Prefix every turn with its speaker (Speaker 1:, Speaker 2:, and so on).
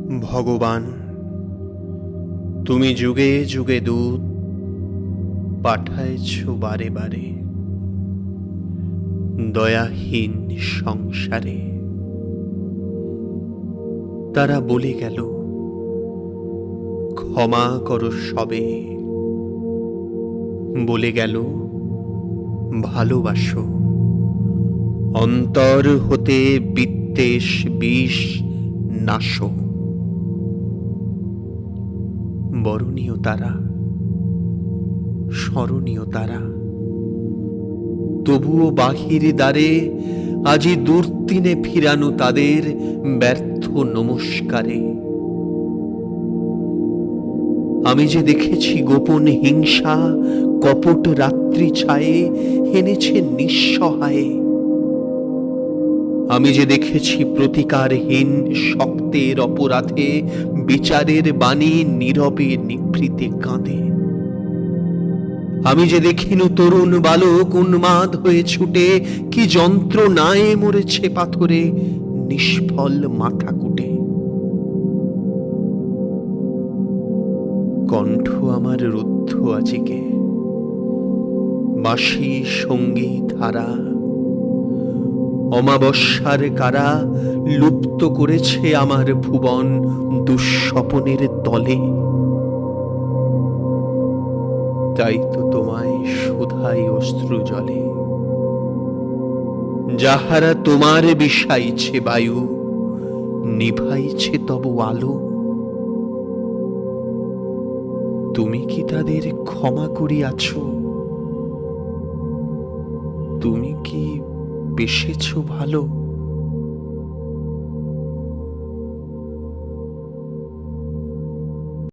Speaker 1: ভগবান, তুমি যুগে যুগে দূত পাঠাইছ বারে বারে দয়াহীন সংসারে। তারা বলে গেল, ক্ষমা করো সবে, বলে গেল ভালোবাসো, অন্তর হতে বিদ্বেষ বিষ নাশো। বরণীয় তারা, স্মরণীয় তারা, তবুও বাহির দ্বারে আজি দুর্দিনে ফিরানো তাদের ব্যর্থ নমস্কারে। আমি যে দেখেছি গোপন হিংসা কপট রাত্রি ছায়ে হেনেছে নিঃসহায়ে। আমি যে দেখেছি প্রতিকারহীন শক্তের অপরাধে বিচারের বাণী নীরবে নিভৃতে কাঁদে। আমি যে দেখিনু তরুণ বালক উন্মাদ হয়ে ছুটে কি যন্ত্রণায় মরেছে পাথরে নিষ্ফল মাথা কুটে। কণ্ঠ আমার রুদ্ধ আজিকে, বাঁশি সঙ্গীত হারা, অমাবস্যার কারা লুপ্ত করেছে আমার ভুবন দুঃস্বপনের তলে। তাই তো তোমায় শুধাই অশ্রু জলে, যাহারা তোমার বিষাইছে বায়ু, নিভাইছে তব আলো। তুমি কি তাদের ক্ষমা করিয়াছ? তুমি কি বেসেছ ভালো?